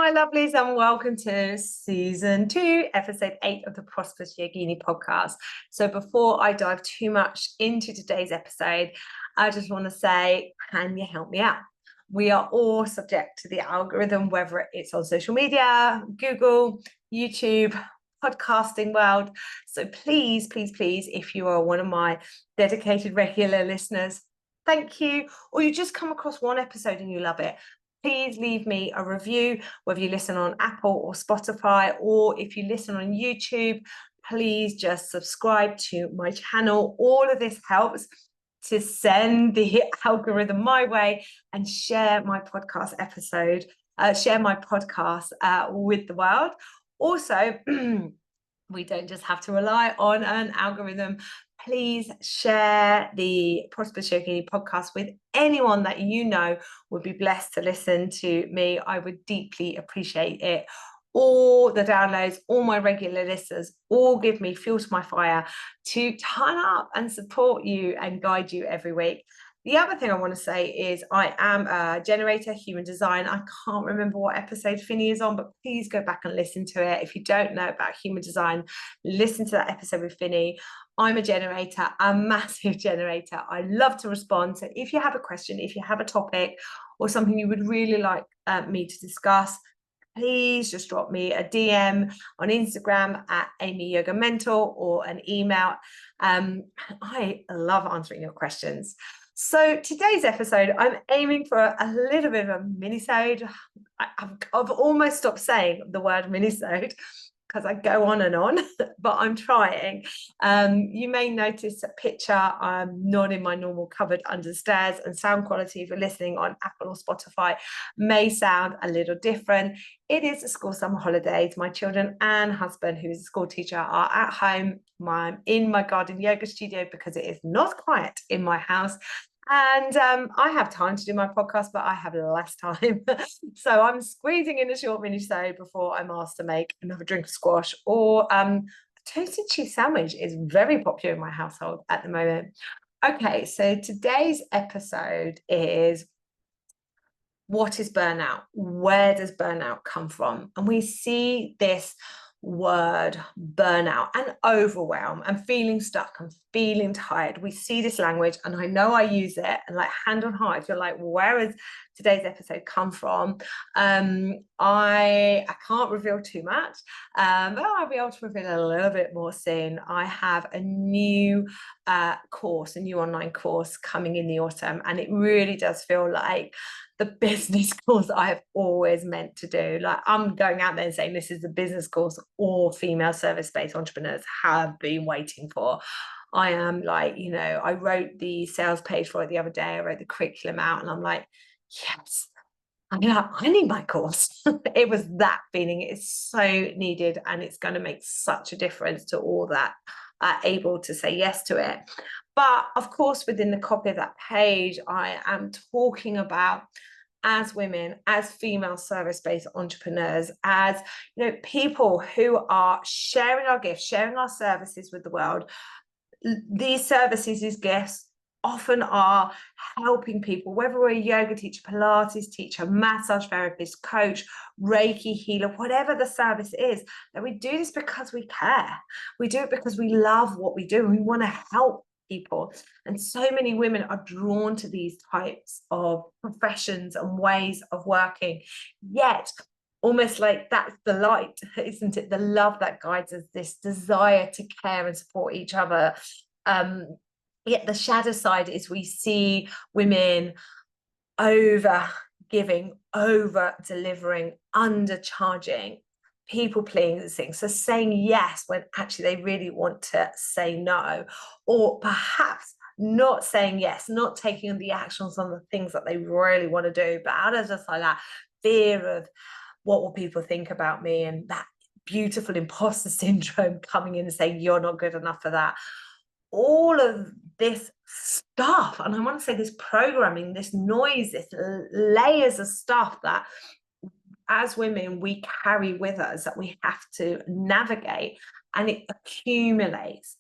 my lovelies, and welcome to season 2, episode 8 of the Prosperous Yogini Podcast. So before I dive too much into today's episode, I just want to say, can you help me out? We are all subject to the algorithm, whether it's on social media, Google, YouTube, podcasting world. So please, if you are one of my dedicated regular listeners, thank you. Or you just come across one episode and you love it, please leave me a review, whether you listen on Apple or Spotify, or if you listen on YouTube, please just subscribe to my channel. All of this helps to send the algorithm my way and share my podcast with the world. Also, we don't just have to rely on an algorithm. Please share the Prosperous Yogini podcast with anyone that you know would be blessed to listen to me. I would deeply appreciate it. All the downloads, all my regular listeners, all give me fuel to my fire to turn up and support you and guide you every week. The other thing I want to say is I am a generator, human design. I can't remember what episode Finny is on, but please go back and listen to it. If you don't know about human design, listen to that episode with Finny. I'm a generator, a massive generator. I love to respond. So if you have a question, if you have a topic or something you would really like me to discuss, please just drop me a DM on Instagram at Amy Yoga Mentor or an email. I love answering your questions. So today's episode, I'm aiming for a little bit of a mini-sode. I've almost stopped saying the word mini-sode because I go on, but I'm trying. You may notice a picture. I'm not in my normal cupboard under the stairs, and sound quality, if you're listening on Apple or Spotify, may sound a little different. It is the school summer holidays. My children and husband, who is a school teacher, are at home. I'm in my garden yoga studio because it is not quiet in my house. And I have time to do my podcast, but I have less time. So I'm squeezing in a short mini-sode before I'm asked to make another drink of squash, or a toasted cheese sandwich is very popular in my household at the moment. Okay, so today's episode is, what is burnout? Where does burnout come from? And we see this word burnout and overwhelm and feeling stuck and feeling tired. We see this language, and I know I use it, and like hand on heart, if you're like, where has today's episode come from? I can't reveal too much, but I'll be able to reveal a little bit more soon. I have a new course, a new online course coming in the autumn, and it really does feel like the business course I have always meant to do. Like, I'm going out there and saying this is the business course all female service-based entrepreneurs have been waiting for. I am like, I wrote the sales page for it the other day. I wrote the curriculum out, and I'm like, yes, I need my course. It was that feeling. It's so needed, and it's going to make such a difference to all that are able to say yes to it. But of course, within the copy of that page, I am talking about, as women, as female service-based entrepreneurs, as people who are sharing our gifts, sharing our services with the world. These services, these gifts, often are helping people, whether we're a yoga teacher, Pilates teacher, massage therapist, coach, Reiki healer, whatever the service is, that we do this because we care. We do it because we love what we do, and we want to help people. And so many women are drawn to these types of professions and ways of working, yet almost like that's the light, isn't it? The love that guides us, this desire to care and support each other. Yet the shadow side is we see women over giving, over delivering, undercharging, people pleasing, so saying yes when actually they really want to say no, or perhaps not saying yes, not taking on the actions on the things that they really want to do, but out of just like that fear of what will people think about me, and that beautiful imposter syndrome coming in and saying you're not good enough for that. All of this stuff, and I want to say this programming, this noise, this layers of stuff that as women we carry with us, that we have to navigate, and it accumulates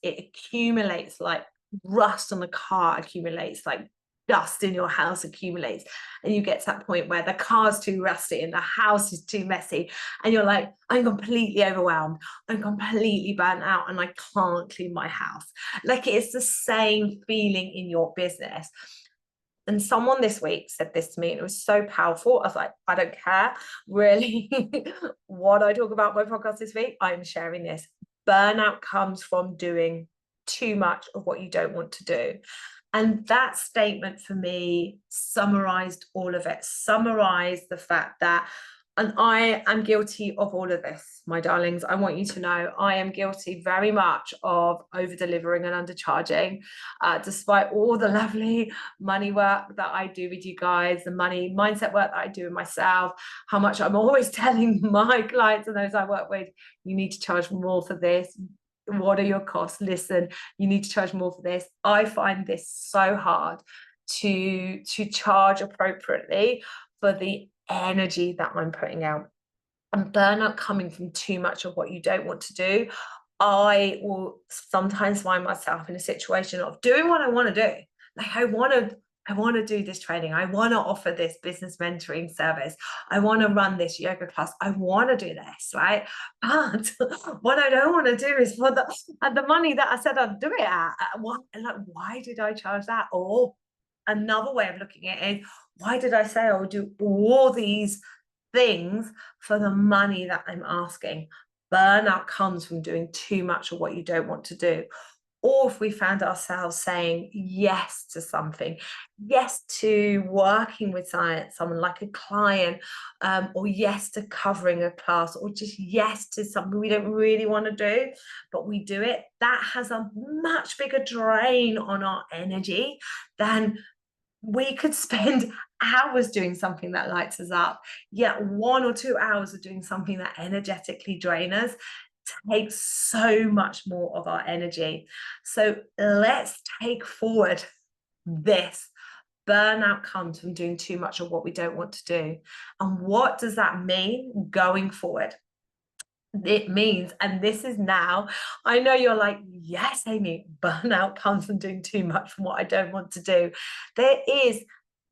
like rust on a car accumulates, like dust in your house accumulates, and you get to that point where the car's too rusty and the house is too messy, and you're like, I'm completely overwhelmed, I'm completely burnt out, and I can't clean my house. Like, it's the same feeling in your business. And someone this week said this to me, and it was so powerful. I was like, I don't care really what I talk about in my podcast this week. I'm sharing this. Burnout comes from doing too much of what you don't want to do. And that statement for me summarized all of it, summarized the fact that, and I am guilty of all of this, my darlings. I want you to know I am guilty very much of over-delivering and undercharging, despite all the lovely money work that I do with you guys, the money mindset work that I do with myself, how much I'm always telling my clients and those I work with, you need to charge more for this. What are your costs? Listen, you need to charge more for this. I find this so hard to charge appropriately for the energy that I'm putting out. And burnout coming from too much of what you don't want to do. I will sometimes find myself in a situation of doing what I want to do. Like, I want to do this training. I want to offer this business mentoring service. I want to run this yoga class. I want to do this, right? But what I don't want to do is for the money that I said I'd do it at. Why did I charge that? Or another way of looking at it is, why did I say I would do all these things for the money that I'm asking? Burnout comes from doing too much of what you don't want to do. Or if we found ourselves saying yes to something, yes to working with someone like a client, or yes to covering a class, or just yes to something we don't really want to do, but we do it, that has a much bigger drain on our energy than we could spend hours doing something that lights us up. Yet 1 or 2 hours of doing something that energetically drains us takes so much more of our energy. So let's take forward this. Burnout comes from doing too much of what we don't want to do. And what does that mean going forward? It means, and this is now, I know you're like, yes, Amy, burnout comes from doing too much from what I don't want to do. There is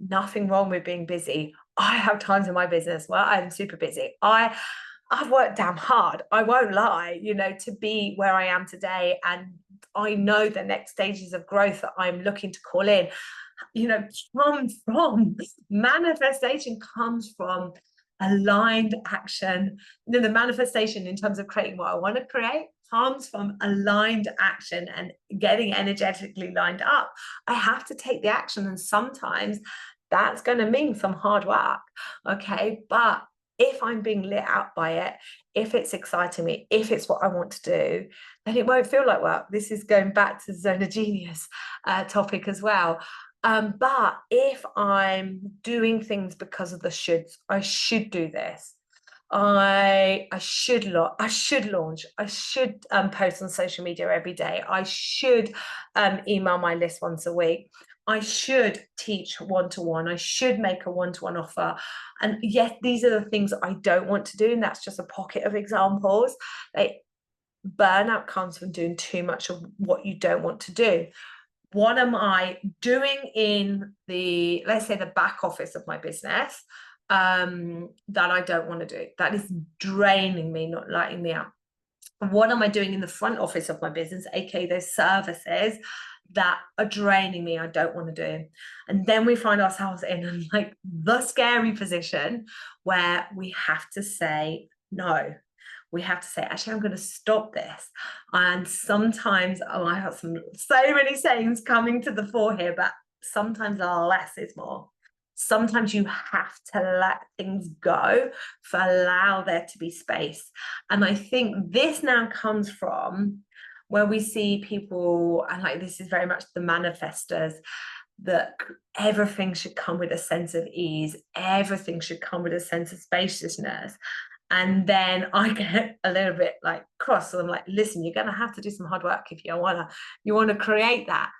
nothing wrong with being busy. I have times in my business where I'm super busy. I've worked damn hard, I won't lie, to be where I am today. And I know the next stages of growth that I'm looking to call in, comes from manifestation, comes from aligned action. The manifestation in terms of creating what I want to create comes from aligned action and getting energetically lined up. I have to take the action, and sometimes that's going to mean some hard work. Okay, but if I'm being lit up by it, if it's exciting me, if it's what I want to do, then it won't feel like work. This is going back to the zone of genius topic as well. But if I'm doing things because of the shoulds, I should do this. I should launch. I should post on social media every day. I should email my list once a week. I should teach one-to-one. I should make a one-to-one offer. And yes, these are the things that I don't want to do. And that's just a pocket of examples. Like, burnout comes from doing too much of what you don't want to do. What am I doing in let's say the back office of my business that I don't want to do, that is draining me, not lighting me up? And what am I doing in the front office of my business, aka those services that are draining me, I don't want to do? And then we find ourselves in like the scary position where we have to say no. We have to say, actually, I'm going to stop this. And sometimes, I have so many sayings coming to the fore here, but sometimes less is more. Sometimes you have to let things go for allow there to be space. And I think this now comes from where we see people, and like this is very much the manifestors, that everything should come with a sense of ease. Everything should come with a sense of spaciousness. And then I get a little bit like cross. So I'm like, listen, you're going to have to do some hard work if you want to create that.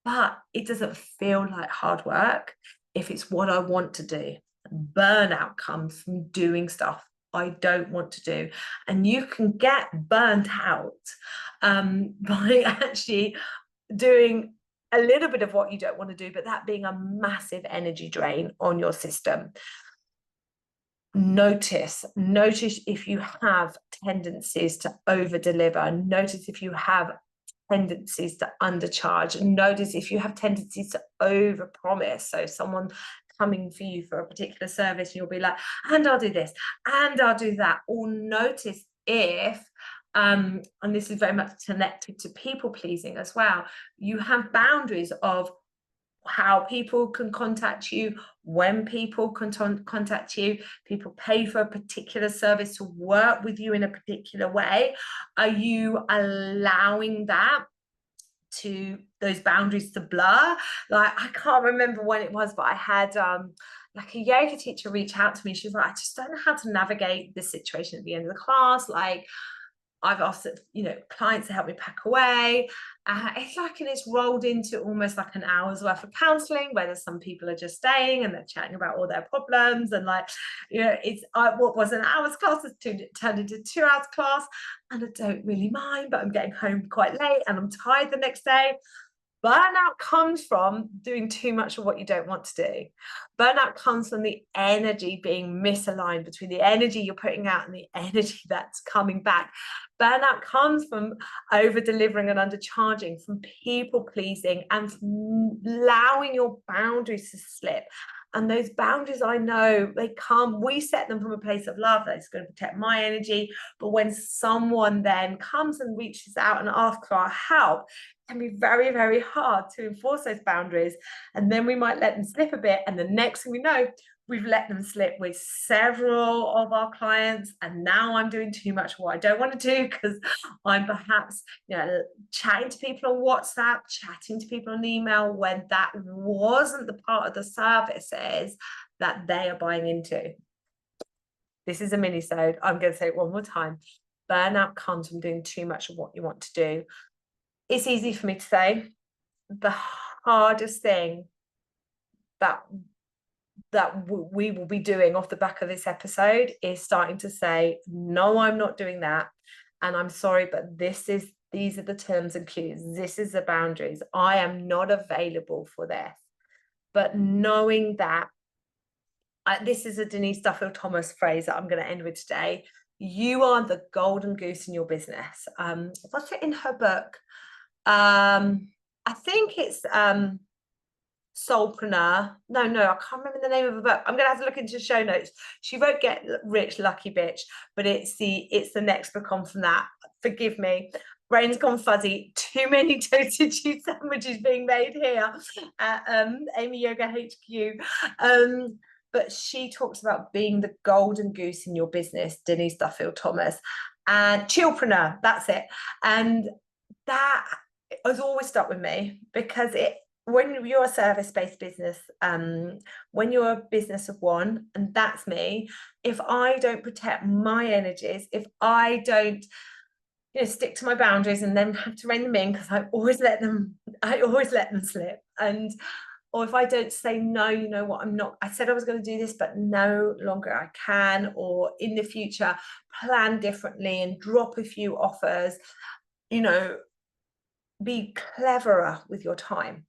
But it doesn't feel like hard work if it's what I want to do. Burnout comes from doing stuff I don't want to do. And you can get burnt out by actually doing a little bit of what you don't want to do, but that being a massive energy drain on your system. Notice if you have tendencies to over deliver. Notice if you have tendencies to undercharge. Notice if you have tendencies to over promise. So someone coming for you for a particular service, and you'll be like, and I'll do this and I'll do that. Or notice if and this is very much connected to people pleasing as well, you have boundaries of how people can contact you, when people can contact you. People pay for a particular service to work with you in a particular way. Are you allowing that to those boundaries to blur? Like, I can't remember when it was, but I had like a yoga teacher reach out to me. She was like, I just don't know how to navigate this situation at the end of the class. Like, I've asked, clients to help me pack away. It's like, and it's rolled into almost like an hour's worth of counselling, where there's some people are just staying and they're chatting about all their problems. And like, it's what was an hour's class has turned into 2 hours class. And I don't really mind, but I'm getting home quite late and I'm tired the next day. Burnout comes from doing too much of what you don't want to do. Burnout comes from the energy being misaligned between the energy you're putting out and the energy that's coming back. Burnout comes from over delivering and undercharging, from people pleasing, and from allowing your boundaries to slip. And those boundaries, I know we set them from a place of love that's going to protect my energy. But when someone then comes and reaches out and asks for our help, it can be very, very hard to enforce those boundaries. And then we might let them slip a bit. And the next thing we know, we've let them slip with several of our clients. And now I'm doing too much of what I don't want to do, because I'm perhaps, chatting to people on WhatsApp, chatting to people on email, when that wasn't the part of the services that they are buying into. This is a mini-sode. I'm going to say it one more time. Burnout comes from doing too much of what you want to do. It's easy for me to say. The hardest thing that we will be doing off the back of this episode is starting to say, no, I'm not doing that. And I'm sorry, but these are the terms and cues. This is the boundaries. I am not available for this. But knowing that, this is a Denise Duffield Thomas phrase that I'm going to end with today. You are the golden goose in your business. What's it in her book? I think it's Soulpreneur. No, I can't remember the name of the book. I'm gonna have to look into the show notes. She wrote Get Rich Lucky Bitch, but it's the next book on from that. Forgive me, brain's gone fuzzy. Too many toasted cheese sandwiches being made here at Amy Yoga HQ. But she talks about being the golden goose in your business, Denise Duffield Thomas, and Chillpreneur. That's it. And that has always stuck with me, because when you're a service-based business, when you're a business of one, and that's me, if I don't protect my energies, if I don't stick to my boundaries and then have to rein them in, because I always let them slip, or if I don't say, no, you know what, I said I was going to do this, but no longer I can, or in the future plan differently and drop a few offers, be cleverer with your time.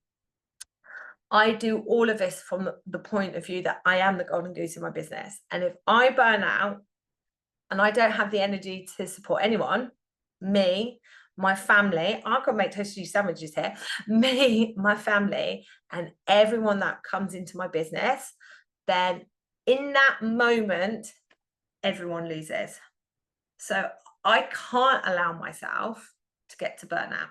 I do all of this from the point of view that I am the golden goose in my business. And if I burn out and I don't have the energy to support anyone, me, my family, I could make toasted cheese sandwiches here, me, my family, and everyone that comes into my business, then in that moment, everyone loses. So I can't allow myself to get to burnout.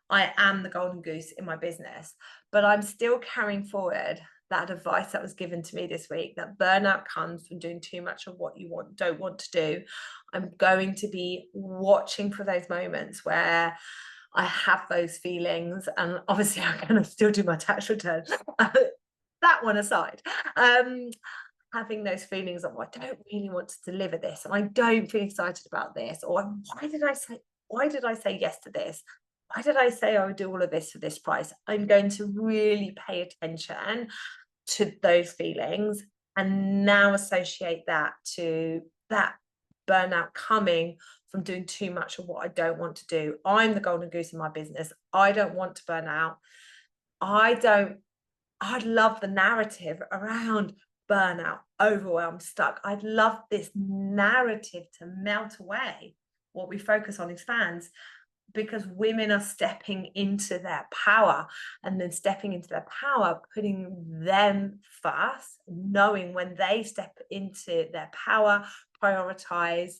I am the golden goose in my business, but I'm still carrying forward that advice that was given to me this week, that burnout comes from doing too much of what you don't want to do. I'm going to be watching for those moments where I have those feelings, and obviously I'm going to still do my tax return. That one aside, having those feelings of, I don't really want to deliver this, and I don't feel excited about this, or why did I say yes to this? Why did I say I would do all of this for this price? I'm going to really pay attention to those feelings, and now associate that to that burnout coming from doing too much of what I don't want to do. I'm the golden goose in my business. I don't want to burn out. I'd love the narrative around burnout, overwhelm, stuck. I'd love this narrative to melt away. What we focus on expands, because women are stepping into their power, and then stepping into their power, putting them first, knowing when they step into their power, prioritize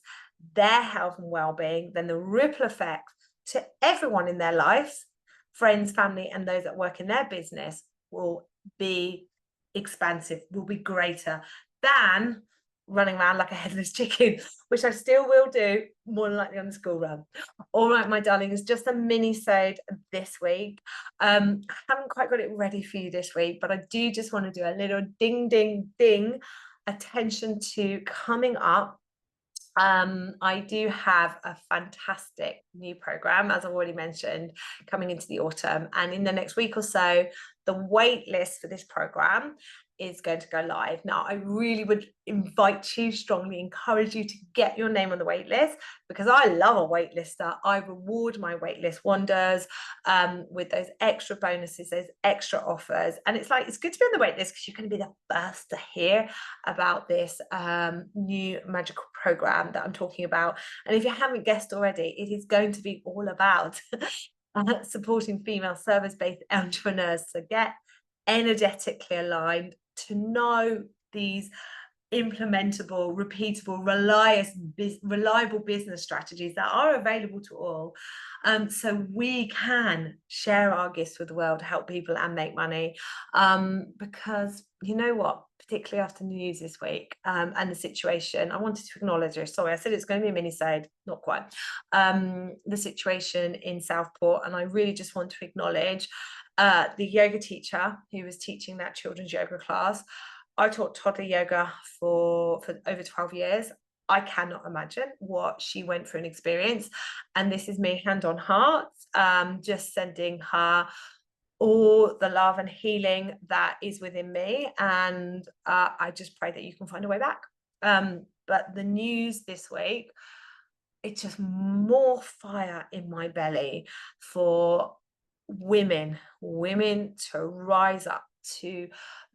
their health and well-being, then the ripple effect to everyone in their lives, friends, family, and those that work in their business, will be expansive, will be greater than running around like a headless chicken, which I still will do, more than likely on the school run. All right, my darlings, just a mini-sode this week. I haven't quite got it ready for you this week, but I do just want to do a little ding, ding, ding attention to coming up. I do have a fantastic new program, as I've already mentioned, coming into the autumn. And in the next week or so, the wait list for this program is going to go live. Now, I really would invite you, strongly encourage you to get your name on the wait list, because I love a wait lister. I reward my wait list wonders with those extra bonuses, those extra offers. And it's good to be on the wait list, because you're going to be the first to hear about this new magical program that I'm talking about. And if you haven't guessed already, it is going to be all about supporting female service-based entrepreneurs to get energetically aligned, to know these implementable, repeatable, reliable business strategies that are available to all, so we can share our gifts with the world, help people and make money, because you know what, particularly after the news this week, and the situation, I wanted to acknowledge it. Sorry, I said it's going to be a mini-sode, not quite. The situation in Southport, and I really just want to acknowledge the yoga teacher who was teaching that children's yoga class. I taught toddler yoga for over 12 years. I cannot imagine what she went through and experienced. And this is me, hand on heart, just sending her all the love and healing that is within me. And I just pray that you can find a way back. But the news this week, it's just more fire in my belly for women to rise up to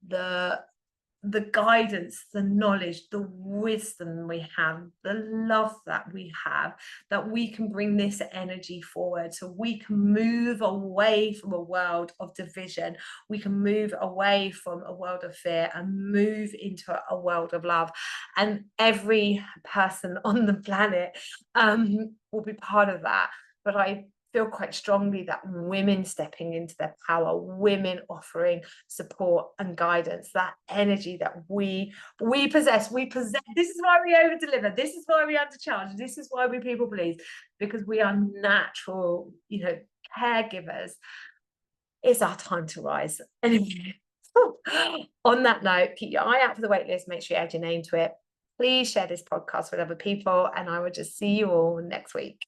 the guidance, the knowledge, the wisdom we have, the love that we have, that we can bring this energy forward, so we can move away from a world of division. We can move away from a world of fear and move into a world of love. And every person on the planet will be part of that. But I feel quite strongly that women stepping into their power, women offering support and guidance, that energy that we possess. This is why we over deliver. This is why we undercharge. This is why we people please, because we are natural, caregivers. It's our time to rise. Anyway, on that note, keep your eye out for the waitlist. Make sure you add your name to it. Please share this podcast with other people, and I will just see you all next week.